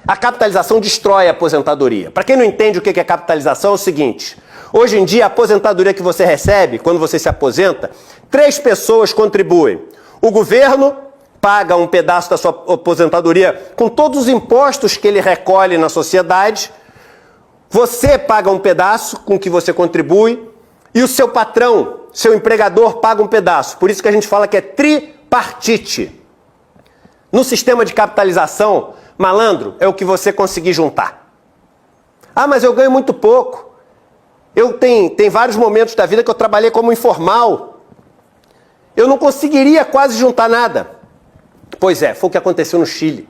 A capitalização destrói a aposentadoria. Para quem não entende o que é capitalização, é o seguinte: hoje em dia, a aposentadoria que você recebe, quando você se aposenta, 3 pessoas contribuem. O governo paga um pedaço da sua aposentadoria com todos os impostos que ele recolhe na sociedade. Você paga um pedaço com que você contribui e o seu patrão, seu empregador, paga um pedaço. Por isso que a gente fala que é tripartite. No sistema de capitalização, malandro, é o que você conseguir juntar. Ah, mas eu ganho muito pouco. Tem vários momentos da vida que eu trabalhei como informal. Eu não conseguiria quase juntar nada. Pois é, foi o que aconteceu no Chile.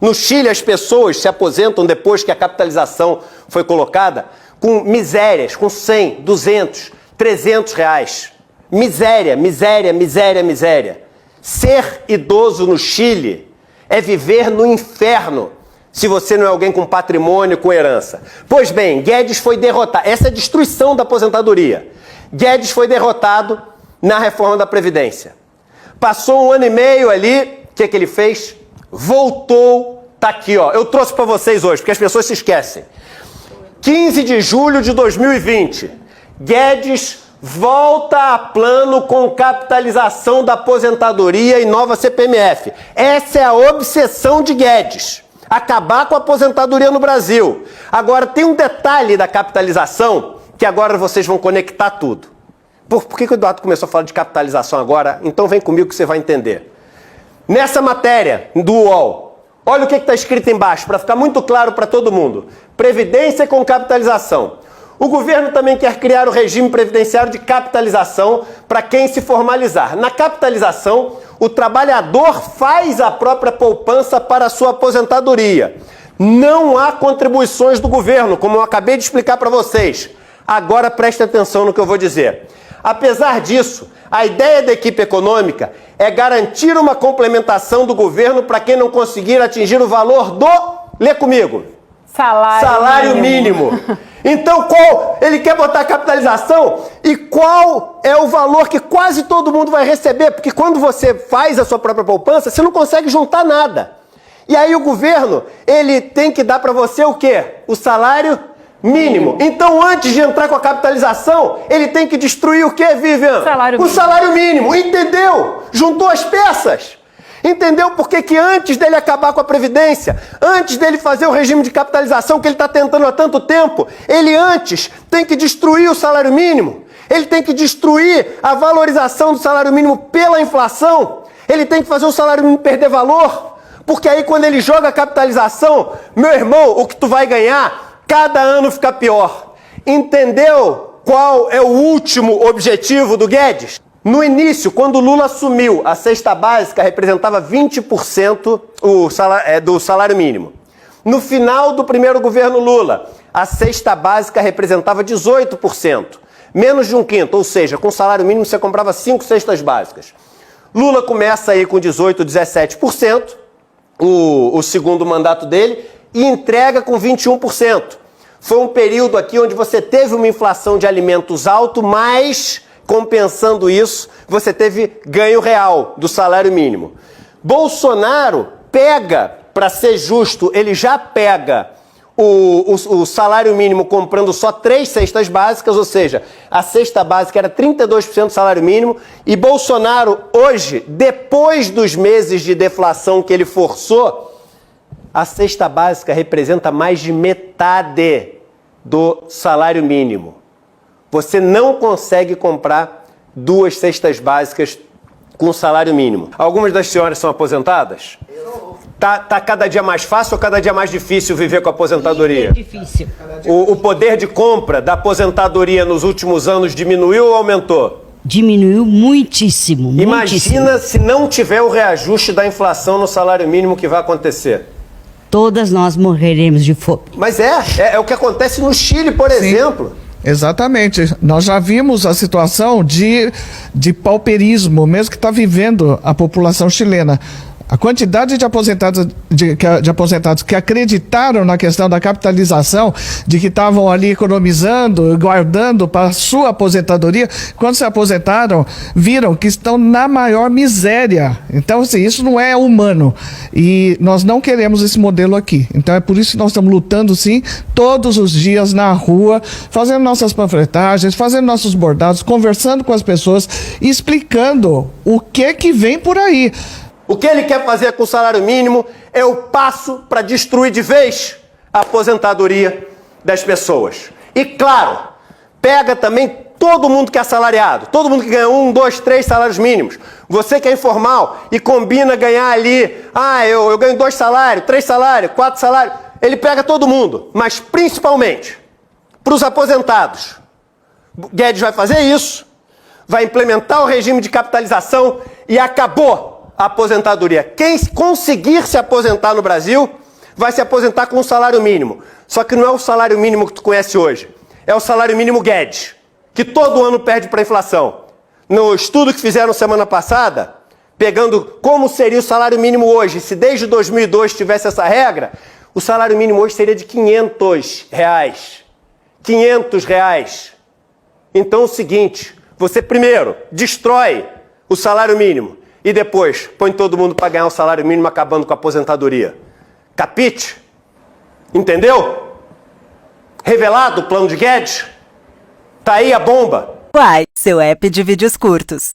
No Chile, as pessoas se aposentam depois que a capitalização foi colocada com misérias, com 100, 200, 300 reais. Miséria, miséria, miséria, miséria. Ser idoso no Chile é viver no inferno, se você não é alguém com patrimônio, com herança. Pois bem, Guedes foi derrotado. Essa é a destruição da aposentadoria. Guedes foi derrotado na reforma da Previdência. Passou 1 ano e meio ali, o que ele fez? Voltou, tá aqui, ó. Eu trouxe para vocês hoje, porque as pessoas se esquecem. 15 de julho de 2020, Guedes volta a plano com capitalização da aposentadoria e nova CPMF. Essa é a obsessão de Guedes. Acabar com a aposentadoria no Brasil. Agora, tem um detalhe da capitalização que agora vocês vão conectar tudo. Por que o Eduardo começou a falar de capitalização agora? Então vem comigo que você vai entender. Nessa matéria do UOL, olha o que está escrito embaixo, para ficar muito claro para todo mundo. Previdência com capitalização. O governo também quer criar o regime previdenciário de capitalização para quem se formalizar. Na capitalização, o trabalhador faz a própria poupança para a sua aposentadoria. Não há contribuições do governo, como eu acabei de explicar para vocês. Agora preste atenção no que eu vou dizer. Apesar disso, a ideia da equipe econômica é garantir uma complementação do governo para quem não conseguir atingir o valor do... Lê comigo. Salário mínimo. Então, ele quer botar a capitalização e qual é o valor que quase todo mundo vai receber? Porque quando você faz a sua própria poupança, você não consegue juntar nada. E aí o governo, ele tem que dar para você o quê? O salário mínimo. Então, antes de entrar com a capitalização, ele tem que destruir o quê, Vivian? O salário mínimo. Entendeu? Juntou as peças. Entendeu por que antes dele acabar com a Previdência, antes dele fazer o regime de capitalização que ele está tentando há tanto tempo, ele antes tem que destruir o salário mínimo, ele tem que destruir a valorização do salário mínimo pela inflação, ele tem que fazer o salário mínimo perder valor, porque aí quando ele joga a capitalização, meu irmão, o que tu vai ganhar, cada ano fica pior. Entendeu qual é o último objetivo do Guedes? No início, quando o Lula assumiu, a cesta básica representava 20% do salário mínimo. No final do primeiro governo Lula, a cesta básica representava 18%, menos de 1/5, ou seja, com salário mínimo você comprava 5 cestas básicas. Lula começa aí com 18%, 17%, o segundo mandato dele, e entrega com 21%. Foi um período aqui onde você teve uma inflação de alimentos alto, mas... compensando isso, você teve ganho real do salário mínimo. Bolsonaro pega, para ser justo, ele já pega o salário mínimo comprando só 3 cestas básicas, ou seja, a cesta básica era 32% do salário mínimo, e Bolsonaro hoje, depois dos meses de deflação que ele forçou, a cesta básica representa mais de metade do salário mínimo. Você não consegue comprar 2 cestas básicas com salário mínimo. Algumas das senhoras são aposentadas? Tá cada dia mais fácil ou cada dia mais difícil viver com a aposentadoria? É difícil. O poder de compra da aposentadoria nos últimos anos diminuiu ou aumentou? Diminuiu muitíssimo. Imagina se não tiver o reajuste da inflação no salário mínimo que vai acontecer. Todas nós morreremos de fome. Mas é o que acontece no Chile, por exemplo. Exatamente. Nós já vimos a situação de pauperismo, mesmo que está vivendo a população chilena. A quantidade de aposentados que acreditaram na questão da capitalização, de que estavam ali economizando, guardando para a sua aposentadoria, quando se aposentaram, viram que estão na maior miséria. Então, assim, isso não é humano. E nós não queremos esse modelo aqui. Então, é por isso que nós estamos lutando, sim, todos os dias na rua, fazendo nossas panfletagens, fazendo nossos bordados, conversando com as pessoas, explicando o que vem por aí. O que ele quer fazer com o salário mínimo é o passo para destruir de vez a aposentadoria das pessoas. E claro, pega também todo mundo que é assalariado, todo mundo que ganha 1, 2, 3 salários mínimos. Você que é informal e combina ganhar ali, eu ganho 2 salários, 3 salários, 4 salários. Ele pega todo mundo, mas principalmente para os aposentados. Guedes vai fazer isso, vai implementar o regime de capitalização e acabou a aposentadoria. Quem conseguir se aposentar no Brasil vai se aposentar com um salário mínimo. Só que não é o salário mínimo que tu conhece hoje. É o salário mínimo Guedes, que todo ano perde para a inflação. No estudo que fizeram semana passada, pegando como seria o salário mínimo hoje, se desde 2002 tivesse essa regra, o salário mínimo hoje seria de R$500. R$500. Então é o seguinte, você primeiro destrói o salário mínimo e depois põe todo mundo para ganhar o salário mínimo, acabando com a aposentadoria. Capite? Entendeu? Revelado o plano de Guedes? Tá aí a bomba. Uai, seu app de vídeos curtos.